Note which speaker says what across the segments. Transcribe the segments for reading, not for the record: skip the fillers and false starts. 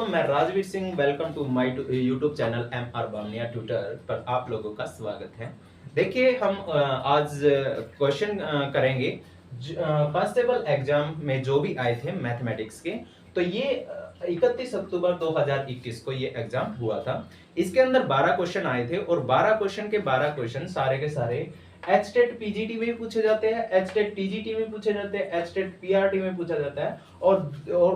Speaker 1: मैं Rajveer Singh. Welcome to my YouTube channel M R Bamania tutor पर आप लोगों का स्वागत है। देखिए हम आज क्वेश्चन करेंगे कांस्टेबल एग्जाम में जो भी आए थे मैथमेटिक्स के। तो ये 31 अक्टूबर 2021 को ये एग्जाम हुआ था। इसके अंदर 12 क्वेश्चन आए थे और 12 क्वेश्चन के 12 क्वेश्चन सारे के सारे एचटेट पीजीटी में पूछे जाते हैं, एचटेट टीजीटी में पूछे जाते हैं, एचटेट पीआरटी में पूछा जाता है और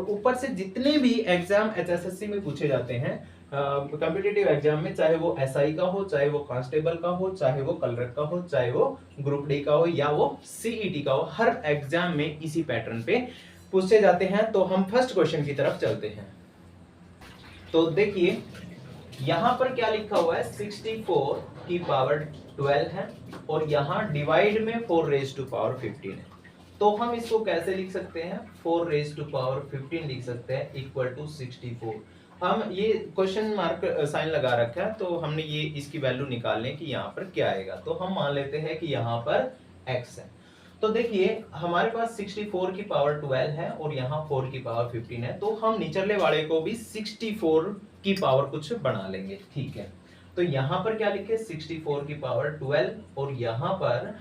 Speaker 1: ऊपर से जितने भी एग्जाम एचएसएससी में पूछे जाते हैं कॉम्पिटिटिव एग्जाम में, चाहे वो एसआई का हो, चाहे वो कांस्टेबल का हो, चाहे वो कलरक का हो, चाहे वो ग्रुप डी का हो या वो सीईटी का हो, हर एग्जाम में इसी पैटर्न पे पूछे जाते हैं। तो हम फर्स्ट क्वेश्चन की तरफ चलते हैं। तो देखिए यहां पर क्या लिखा हुआ है, 64 की पावर 12 है और यहां डिवाइड में 4 रेज टू पावर 15 है। तो हम इसको कैसे लिख सकते हैं, 4 रेज टू पावर 15 लिख सकते हैं इक्वल टू 64। हम ये क्वेश्चन मार्क साइन लगा रखा है तो हमने ये इसकी वैल्यू निकालने की यहाँ पर क्या आएगा। तो हम मान लेते हैं कि यहाँ पर x है। तो देखिए हमारे पास 64 की पावर 12 है और यहाँ 4 की पावर 15 है, तो हम निचले वाले को भी 64 की पावर कुछ बना लेंगे। ठीक है, तो यहाँ पर क्या लिखे, 64 की पावर 12 और यहाँ पर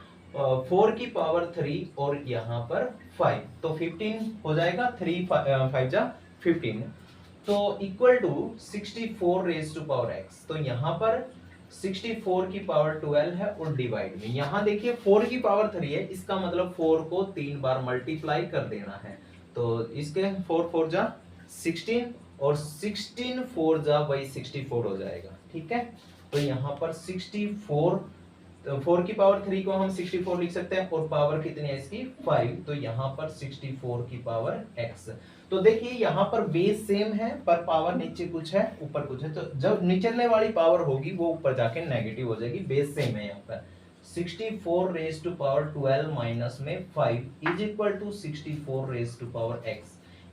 Speaker 1: 4 की पावर 3 और यहाँ पर 5, तो 15 हो जाएगा, 3 5 जा 15, तो equal to 64 raise to power x। तो यहाँ पर 64 की पावर 12 है और डिवाइड में यहाँ देखिए 4 की पावर 3 है, इसका मतलब 4 को 3 बार मल्टीप्लाई कर देना है। तो इसके 4 4 जा 16 और 16 4 जा वही 64 हो जाएगा। ठीक है, तो यहाँ पर 64, 4 की पावर 3 को हम 64 लिख सकते हैं और पावर कितनी है इसकी 5, तो यहाँ पर 64 की पावर x। तो देखिए यहाँ पर बेस सेम है पर पावर नीचे कुछ है ऊपर कुछ है, तो जब निचले वाली पावर होगी वो ऊपर जाके नेगेटिव हो जाएगी। बेस सेम है यहाँ पर 64 रेज टू पावर 12 माइनस में 5 is equal to 64 raise to power x।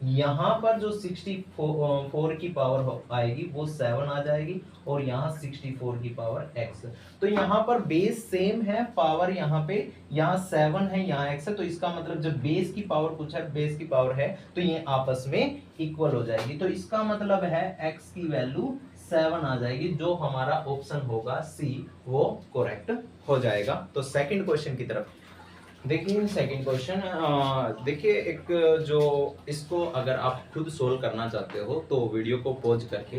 Speaker 1: यहाँ पर जो 64 की पावर आएगी वो 7 आ जाएगी और यहाँ 64 की पावर x। तो यहाँ पर बेस सेम है, पावर यहाँ पे यहाँ 7 है यहाँ x है, तो इसका मतलब जब बेस की पावर कुछ है, बेस की पावर है, तो ये आपस में इक्वल हो जाएगी। तो इसका मतलब है x की वैल्यू 7 आ जाएगी, जो हमारा ऑप्शन होगा सी वो करेक्ट हो जाएगा। तो सेकंड क्वेश्चन की तरफ देखिए। सेकंड क्वेश्चन देखिए, एक जो इसको अगर आप खुद सोल्व करना चाहते हो तो वीडियो को पॉज करके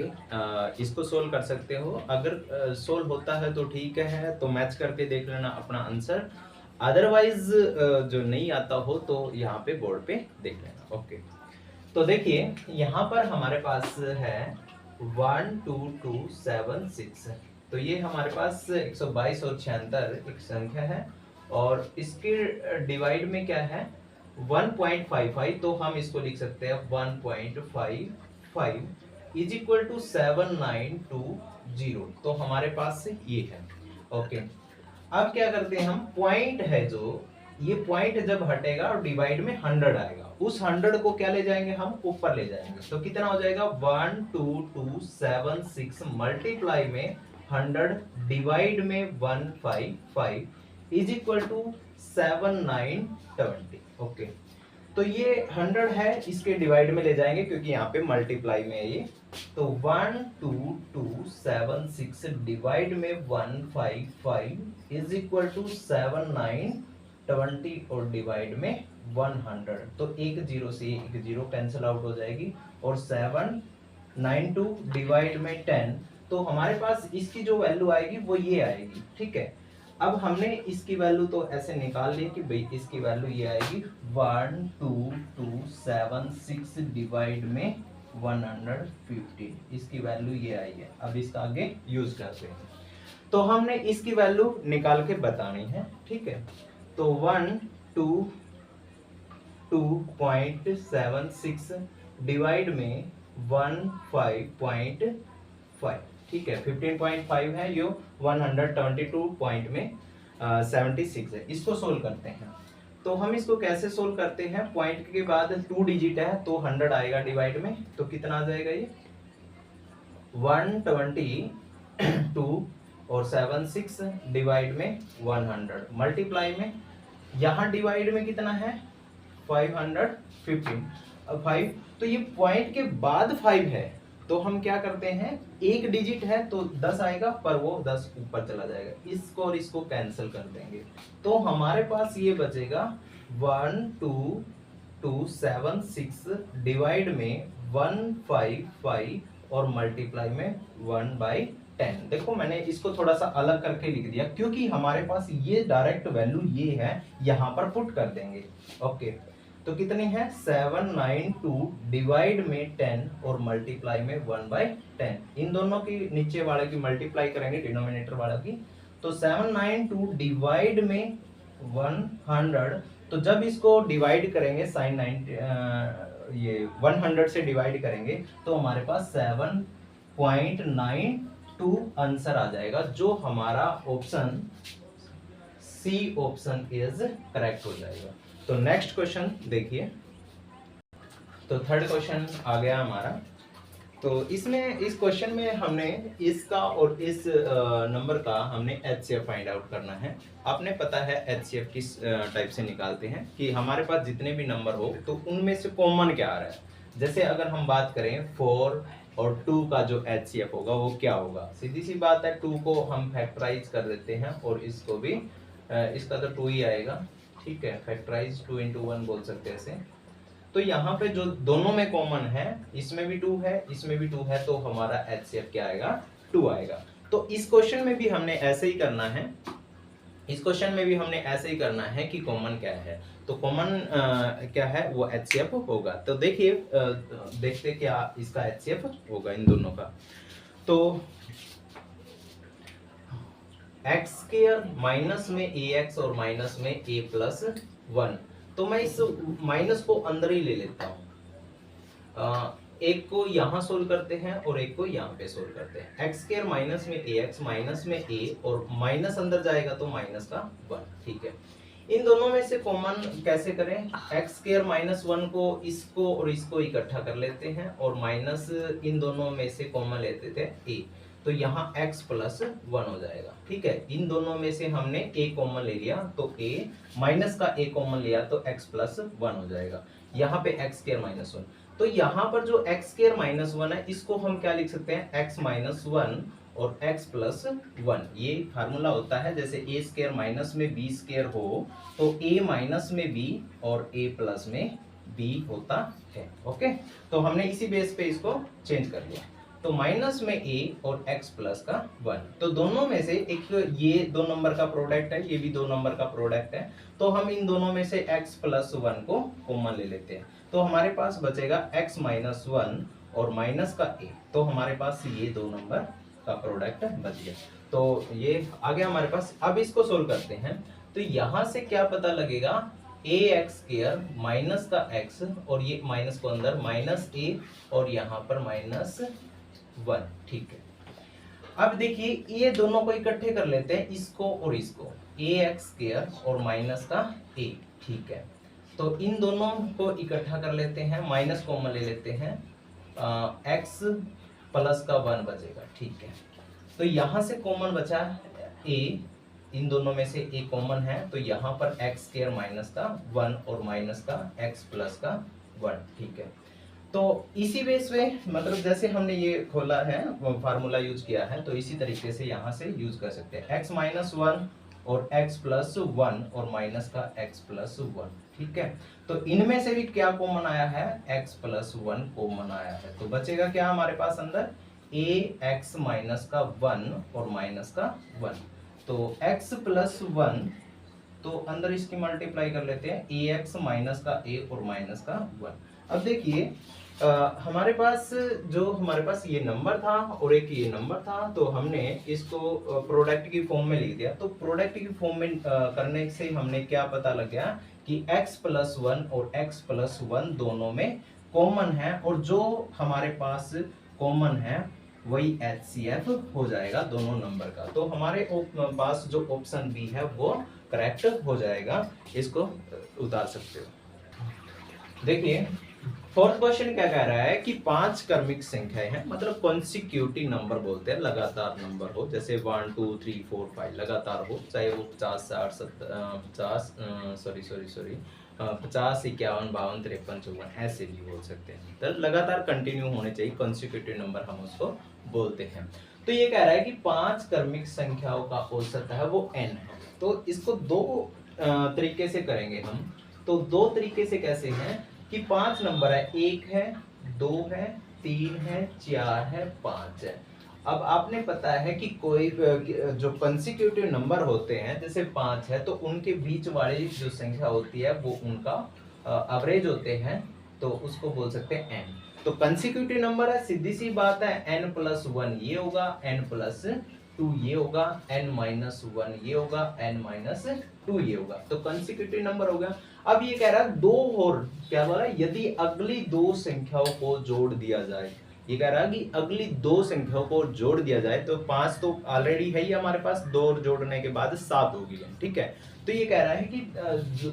Speaker 1: इसको सोल्व कर सकते हो। अगर सोल्व होता है तो ठीक है, तो मैच करके देख लेना अपना आंसर, अदरवाइज जो नहीं आता हो तो यहाँ पे बोर्ड पे देख लेना। ओके, तो देखिए यहाँ पर हमारे पास है 1 2 2 7 6, तो ये हमारे पास 122 और 76 एक संख्या है और इसके डिवाइड में क्या है 1.55, तो हम इसको लिख सकते हैं 1.55 इज इक्वल टू 7920। तो हमारे पास से ये है। ओके, अब क्या करते हैं हम, पॉइंट है जो ये पॉइंट जब हटेगा और डिवाइड में 100 आएगा, उस 100 को क्या ले जाएंगे हम ऊपर ले जाएंगे। तो कितना हो जाएगा 12276 मल्टीप्लाई में 100 डिवाइड में 155 इज इक्वल टू 7920। ओके, तो ये 100 है, इसके डिवाइड में ले जाएंगे क्योंकि यहाँ पे मल्टीप्लाई में है ये। तो 12276 डिवाइड में 155 इज इक्वल टू 7920 और डिवाइड में 100, तो एक जीरो से एक जीरो कैंसिल आउट हो जाएगी और 792 डिवाइड में 10, तो हमारे पास इसकी जो वैल्यू आएगी वो ये आएगी। ठीक है, अब हमने इसकी वैल्यू तो ऐसे निकाल ली कि भाई इसकी वैल्यू ये आएगी 12276 डिवाइड में 150, इसकी वैल्यू ये आई है। अब इसका आगे यूज करते हैं, तो हमने इसकी वैल्यू निकाल के बतानी है। ठीक है, तो 122.76 डिवाइड में 15.5, ठीक है 15.5 है, यो 122 पॉइंट में 76 है। इसको सोल्व करते हैं, तो हम इसको कैसे सोल्व करते हैं, पॉइंट के बाद 2 डिजिट है तो 100 आएगा डिवाइड में, तो कितना आ जाएगा ये 122 और 76 डिवाइड में 100 मल्टीप्लाई में यहाँ डिवाइड में कितना है 515, अब 5, तो ये पॉइंट के बाद 5 है तो हम क्या करते हैं, एक डिजिट है तो 10 आएगा, पर वो 10 ऊपर चला जाएगा, इसको और इसको कैंसिल कर देंगे, तो हमारे पास ये बचेगा 1 2 2 7 6 डिवाइड में 1 5 5 और मल्टीप्लाई में 1/10। देखो मैंने इसको थोड़ा सा अलग करके लिख दिया क्योंकि हमारे पास ये डायरेक्ट वैल्यू ये है, यहां पर पुट कर देंगे। ओके, तो कितनी है 792 डिवाइड में 10 और मल्टीप्लाई में 1/10। इन दोनों की नीचे वाले की मल्टीप्लाई करेंगे डिनोमिनेटर वाला की, तो 792 डिवाइड में 100, तो जब इसको डिवाइड करेंगे साइन 90 ये 100 से डिवाइड करेंगे तो हमारे पास 7.92 आंसर आ जाएगा, जो हमारा option C option is correct हो जाएगा। तो नेक्स्ट क्वेश्चन देखिए, तो थर्ड क्वेश्चन आ गया हमारा। तो इसमें इस क्वेश्चन में हमने इसका और इस नंबर का हमने एचसीएफ फाइंड आउट करना है। आपने पता है एचसीएफ किस टाइप से निकालते हैं कि हमारे पास जितने भी नंबर हो तो उनमें से कॉमन क्या आ रहा है। जैसे अगर हम बात करें 4 और 2 का जो एचसीएफ होगा वो क्या होगा, सीधी सी बात है 2 को हम फैक्टराइज कर देते हैं और इसको भी इसका तो 2 ही आएगा, ठीक है, फैक्टराइज 2 into 1 बोल सकते हैं ऐसे। तो यहाँ पे जो दोनों में कॉमन है, इसमें भी 2 है, इसमें भी 2 है, तो हमारा एचसीएफ क्या आएगा 2 आएगा। तो इस क्वेश्चन में भी हमने ऐसे ही करना है, इस क्वेश्चन में भी हमने ऐसे ही करना है कि कॉमन क्या है, तो कॉमन क्या है वो एचसीएफ होगा। तो देखिए देखते क्या इसका एचसीएफ होगा इन दोनों का। तो एक्स स्क्वायर माइनस में ए एक्स और माइनस में ए प्लस 1, तो मैं इस माइनस को अंदर ही ले लेता हूं, एक को यहां सोल्व करते हैं और एक को यहां पे सोल्व करते हैं। एक्स स्क्वायर माइनस में ए एक्स माइनस में ए और माइनस अंदर जाएगा तो माइनस का 1, ठीक है। इन दोनों में से कॉमन कैसे करें, एक्स स्क्वायर माइनस 1 को इसको और इसको इकट्ठा कर लेते हैं और माइनस इन दोनों में से कॉमन लेते थे ए, तो यहाँ x प्लस 1 हो जाएगा, ठीक है। इन दोनों में से हमने a कॉमन ले लिया तो a माइनस का a कॉमन लिया तो x प्लस 1 हो जाएगा, यहाँ पे x स्क्वायर माइनस 1। तो यहाँ पर जो x स्क्वायर माइनस 1 है इसको हम क्या लिख सकते हैं, x माइनस 1 और x प्लस 1। ये फार्मूला होता है जैसे a स्क्वायर माइनस में b स्क्वायर हो तो a माइनस में b और a प्लस में b होता है। ओके, तो हमने इसी बेस पे इसको चेंज कर लिया, तो माइनस में a और x प्लस का 1, तो दोनों में से एक ये 2 नंबर का प्रोडक्ट है, ये भी 2 नंबर का प्रोडक्ट है, तो हम इन दोनों में से x प्लस 1 को कॉमन ले लेते हैं, तो हमारे पास बचेगा x माइनस 1 और माइनस का a, तो हमारे पास ये 2 नंबर का प्रोडक्ट बच गया। तो ये आ गया हमारे पास। अब इसको सोल्व करते हैं, तो यहाँ से क्या पता लगेगा, ए एक्स स्क्वायर माइनस का x और ये माइनस को अंदर माइनस a और यहाँ पर माइनस 1, ठीक है। अब देखिए ये दोनों को इकट्ठे कर लेते हैं, इसको और इसको, ए एक्स स्क्वायर और माइनस का a, ठीक है। तो इन दोनों को इकट्ठा कर लेते हैं, माइनस कॉमन ले लेते हैं, x प्लस का 1 बचेगा, ठीक है। तो यहाँ से कॉमन बचा a, इन दोनों में से a कॉमन है, तो यहाँ पर x स्क्वायर माइनस का 1 और माइनस का x प्लस का 1, ठीक है। तो इसी बेस पे मतलब जैसे हमने ये खोला है फार्मूला यूज किया है, तो इसी तरीके से यहाँ से यूज कर सकते हैं, x माइनस 1 और x प्लस 1 और माइनस का x प्लस 1, ठीक है। तो इनमें से भी क्या कॉमन आया है, x प्लस 1 कॉमन आया है, तो बचेगा क्या हमारे पास अंदर, a x माइनस का 1 और माइनस का 1, तो x प्लस 1, तो अंदर इसकी मल्टीप्लाई कर लेते हैं, ax माइनस का a और माइनस का 1। अब देखिए हमारे पास ये नंबर था और एक ये नंबर था, तो हमने इसको प्रोडक्ट की फॉर्म में लिख दिया। तो प्रोडक्ट की फॉर्म में करने से हमने क्या पता लग गया कि x प्लस 1 और x प्लस 1 दोनों में कॉमन है, और जो हमारे पास कॉमन है वही HCF हो जाएगा दोनों नंबर का। तो हमारे पास जो ऑप्शन बी है वो करेक्ट हो जाएगा, इसको उतार सकते हो। देखिए फोर्थ क्वेश्चन क्या कह रहा है कि 5 क्रमिक संख्याएं हैं, मतलब कॉन्सिक्यूटिव नंबर बोलते हैं, लगातार नंबर हो, जैसे 1 2 3 4 5 लगातार हो, चाहे वो 50 60 70 50, 51, 52, 53, 54 ऐसे भी बोल सकते हैं। तो लगातार कंटिन्यू होने चाहिए, कंसेक्यूटिव नंबर हम उसको बोलते हैं। तो ये कह रहा है कि 5 क्रमिक संख्याओं का औसत है वो n है। तो इसको दो तरीके से करेंगे हम। तो दो तरीके से कैसे हैं कि 5 नंबर है, 1 है, 2 है, 3 है, 4 है, 5 है। अब आपने पता है कि कोई जो कंसेक्यूटिव नंबर होते हैं जैसे 5 है, तो उनके बीच वाली जो संख्या होती है वो उनका एवरेज होते हैं, तो उसको बोल सकते हैं n। तो कंसेक्यूटिव नंबर है, सीधी सी बात है, n+1 ये होगा, n+2 ये होगा, n-1 ये होगा, n-2 ये होगा। तो कंसेक्यूटिव नंबर हो गया। अब ये कह रहा है दो और क्या बोला, यदि अगली दो संख्याओं को जोड़ दिया जाए। ये कह रहा है कि अगली दो संख्याओं को जोड़ दिया जाए, तो 5 तो ऑलरेडी है ही हमारे पास, 2 और जोड़ने के बाद 7 होगी, ठीक है। तो ये कह रहा है कि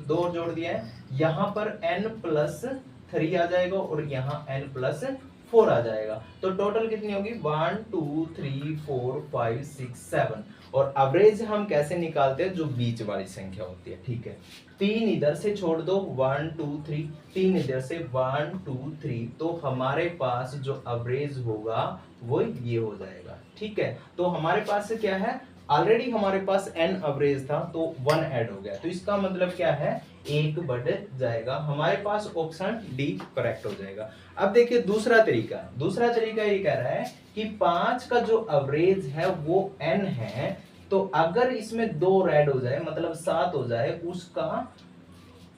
Speaker 1: 2 और जोड़ दिया है, यहाँ पर n+3 आ जाएगा और यहाँ n+4 आ जाएगा। तो टोटल कितनी होगी, 1 2 3 4 5 6 7। और एवरेज हम कैसे निकालते हैं, जो बीच वाली संख्या होती है, ठीक है। 3 इधर से छोड़ दो, 1 2 3, 3 इधर से 1 2 3, तो हमारे पास जो एवरेज होगा वो ये हो जाएगा, ठीक है। तो हमारे पास से क्या है, ऑलरेडी हमारे पास n एवरेज था तो 1 ऐड हो गया, तो इसका मतलब क्या है, 1 बढ़ जाएगा। हमारे पास ऑप्शन डी करेक्ट हो जाएगा। अब देखिए दूसरा तरीका ये कह रहा है कि 5 का जो एवरेज है वो n है, तो अगर इसमें 2 ऐड हो जाए मतलब 7 हो जाए, उसका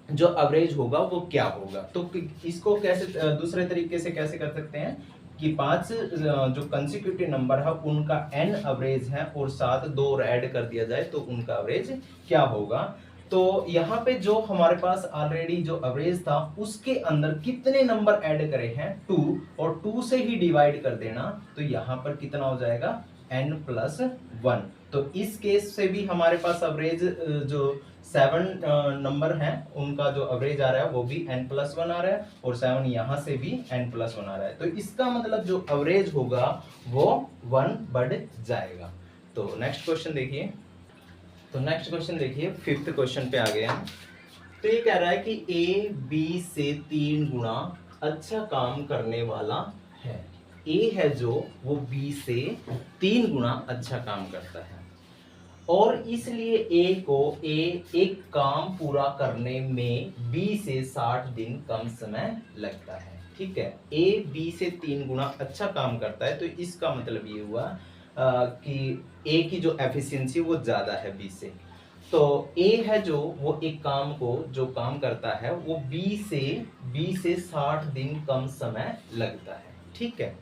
Speaker 1: जो एवरेज होगा वो क्या होगा। तो इसको कैसे दूसरे तरीके से कैसे कर सकते हैं कि 5 जो कंसेक्यूटिव नंबर है उनका n एवरेज है और साथ 2 ऐड कर दिया जाए तो उनका एवरेज क्या होगा। तो यहाँ पे जो हमारे पास ऑलरेडी जो एवरेज था उसके अंदर कितने नंबर ऐड करे हैं, 2, और 2 से ही डिवाइड कर देना, तो यहाँ पर कितना हो जाएगा, n+1। तो इस केस से भी हमारे पास एवरेज जो 7 नंबर हैं उनका जो एवरेज आ रहा है वो भी n+1 आ रहा है, और 7 यहाँ से भी n+1 आ रहा है। तो इसका मतलब जो एवरेज होगा वो 1 बढ़ जाएगा। तो नेक्स्ट क्वेश्चन देखिए, फिफ्थ क्वेश्चन पे आ गए हम। तो ये कह रहा है कि ए बी से 3 गुना अच्छा काम करने वाला है। ए है जो वो बी से 3 गुना अच्छा काम करता है, और इसलिए ए एक काम पूरा करने में बी से 60 दिन कम समय लगता है, ठीक है। ए बी से 3 गुना अच्छा काम करता है, तो इसका मतलब ये हुआ कि ए की जो एफिशिएंसी वो ज्यादा है बी से। तो ए है जो वो एक काम को जो काम करता है वो बी से 60 दिन कम समय लगता है, ठीक है।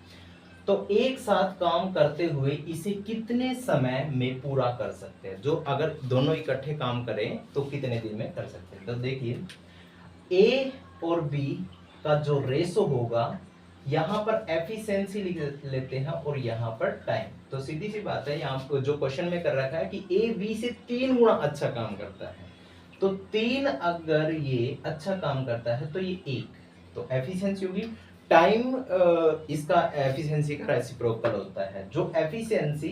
Speaker 1: तो एक साथ काम करते हुए इसे कितने समय में पूरा कर सकते हैं, जो अगर दोनों इकट्ठे काम करें तो कितने दिन में कर सकते हैं। तो देखिए ए और बी का जो रेशो होगा, यहाँ पर एफिशिएंसी लिख लेते हैं और यहाँ पर टाइम। तो सीधी सी बात है, यहाँ जो क्वेश्चन में कर रखा है कि ए बी से 3 गुना अच्छा काम करता है, तो 3 अगर ये अच्छा काम करता है तो ये 1, तो एफिशिएंसी होगी। टाइम इसका एफिशिएंसी का रेसिप्रोकल होता है। जो एफिशिएंसी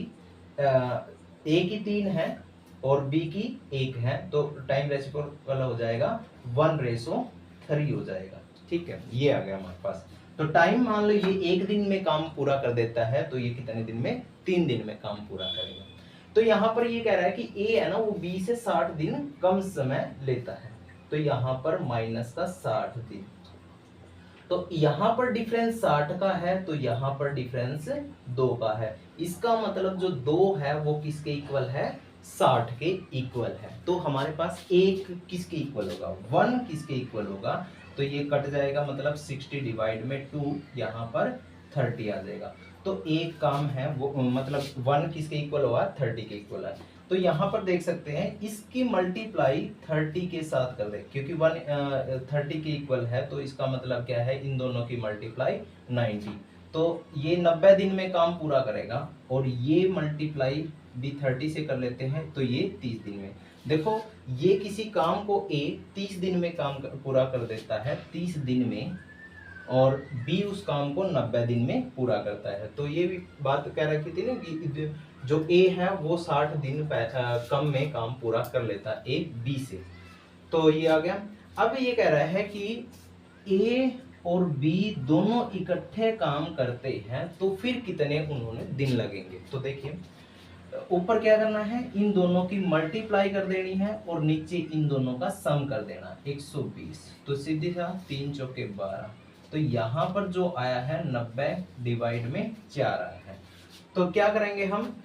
Speaker 1: ए की 3 है और बी की 1 है, तो टाइम रेसिप्रोकल हो जाएगा 1:3 हो जाएगा, ठीक है। ये आ गया हमारे पास। तो टाइम मान लो ये 1 दिन में काम पूरा कर देता है, तो ये कितने दिन में, 3 दिन में काम पूरा करेगा। तो यहाँ पर ये कह रहा है कि ए है ना वो बी से 60 दिन कम समय लेता है, तो यहाँ पर माइनस का 60 दिन। तो यहाँ पर डिफरेंस 60 का है, तो यहाँ पर डिफरेंस 2 का है। इसका मतलब जो 2 है वो किसके इक्वल है, 60 के इक्वल है। तो हमारे पास 1 किसके इक्वल होगा, 1 किसके इक्वल होगा, तो ये कट जाएगा, मतलब 60 डिवाइड में 2, यहाँ पर 30 आ जाएगा। तो एक काम है वो मतलब 1 किसके इक्वल होगा, 30 के इक्वल है। तो यहाँ पर देख सकते हैं इसकी मल्टीप्लाई 30 के साथ कर दे, क्योंकि 1 30 के इक्वल है, तो इसका मतलब क्या है, इन दोनों की मल्टीप्लाई 90। तो ये 90 दिन में काम पूरा करेगा, और ये मल्टीप्लाई भी 30 से कर लेते हैं, तो ये 30 दिन में। देखो ये किसी काम को ए 30 दिन में काम पूरा कर देता है, 30 दिन में, और बी उस काम को 90 दिन में पूरा करता है। तो ये भी बात कह रखी थी ना कि जो ए है वो 60 दिन कम में काम पूरा कर लेता है ए बी से। तो ये आ गया। अब ये कह रहा है कि ए और बी दोनों इकट्ठे काम करते हैं तो फिर कितने उन्होंने दिन लगेंगे। तो देखिए ऊपर क्या करना है, इन दोनों की मल्टीप्लाई कर देनी है और नीचे इन दोनों का सम कर देना 120। तो सीधी सा 3 चौके 12। तो यहाँ पर जो आया है 90 डिवाइड में 4 आया है। तो क्या करेंगे हम,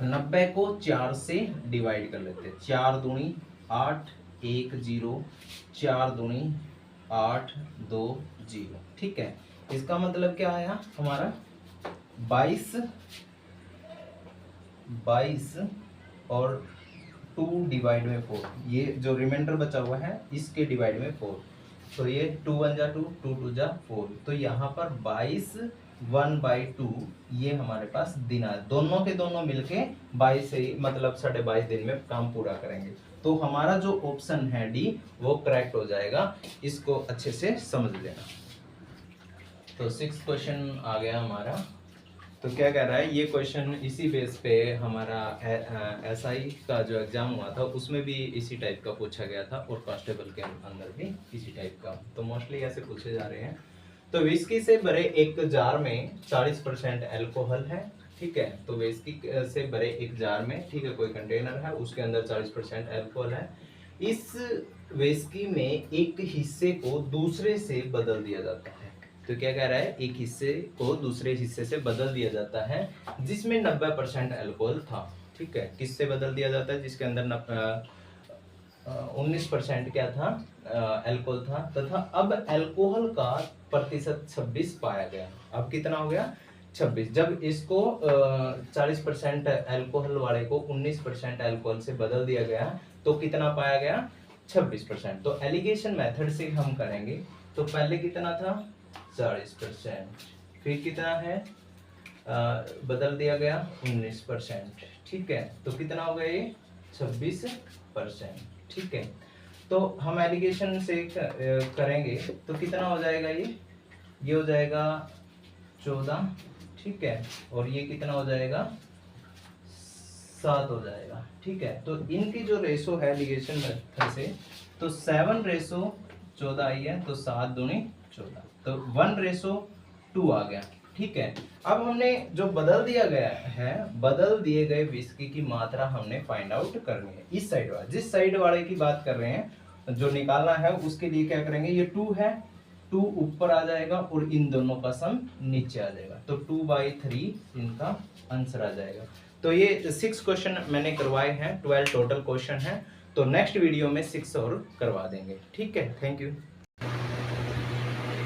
Speaker 1: 90 को 4 से डिवाइड कर लेते हैं। 4 दूनी 8, 1 0, 4 दूनी 8, 2 0। ठीक है, इसका मतलब क्या आया हमारा 22 और 2 डिवाइड में 4, ये जो रिमाइंडर बचा हुआ है इसके डिवाइड में 4। तो ये 2 1 जा 2, 2 2 जा 4। तो यहाँ पर 22 1/2 ये हमारे पास दिन है। दोनों के दोनों मिलके 22 से मतलब 22.5 दिन में काम पूरा करेंगे। तो हमारा जो ऑप्शन है डी वो करेक्ट हो जाएगा। इसको अच्छे से समझ लेना। तो 6 क्वेश्चन आ गया हमारा। तो क्या कह रहा है, ये क्वेश्चन इसी बेस पे हमारा एसआई का जो एग्जाम हुआ था उसमें भी इसी टाइप का पूछा गया था और कांस्टेबल के अंदर भी इसी टाइप का। तो मोस्टली ऐसे पूछे जा रहे हैं। तो विस्की से भरे एक जार में 40% अल्कोहल है। ठीक है, तो विस्की से भरे एक जार में, ठीक है, कोई कंटेनर है उसके अंदर 40% अल्कोहल है। इस विस्की में एक हिस्से को दूसरे से बदल दिया जाता है। तो क्या कह रहा है, एक हिस्से को दूसरे हिस्से से बदल दिया जाता है जिसमें 90% अल्कोहल था। ठीक है, किससे बदल दिया जाता है, जिसके अंदर 19% क्या था, अल्कोहल था, तथा अब अल्कोहल का प्रतिशत 26 पाया गया। अब कितना हो गया, 26। जब इसको 40% अल्कोहल वाले को 19% अल्कोहल से बदल दिया गया तो कितना पाया गया, 26%। तो एलिगेशन मेथड से हम करेंगे। तो पहले कितना था 40%, फिर कितना है बदल दिया गया 19%। ठीक है, तो कितना हो गया ये 26%। ठीक है, तो हम एलिगेशन से करेंगे तो कितना हो जाएगा, ये हो जाएगा 14। ठीक है, और ये कितना हो जाएगा 7 हो जाएगा। ठीक है, तो इनकी जो रेशो है एलिगेशन मेथड से, तो 7:14 आई है, तो 7 दूनी 14, तो 1:2 आ गया। ठीक है, अब हमने जो बदल दिया गया है, बदल दिए गए विस्की की मात्रा हमने फाइंड आउट करनी है। इस साइड वाला, जिस साइड वाले की बात कर रहे हैं जो निकालना है, उसके लिए क्या करेंगे, ये 2 है, 2 ऊपर आ जाएगा और इन दोनों का सम नीचे आ जाएगा। तो 2/3 इनका आंसर आ जाएगा। तो ये 6 क्वेश्चन मैंने करवाए हैं, 12 टोटल क्वेश्चन है। तो नेक्स्ट वीडियो में 6 और करवा देंगे। ठीक है, थैंक यू।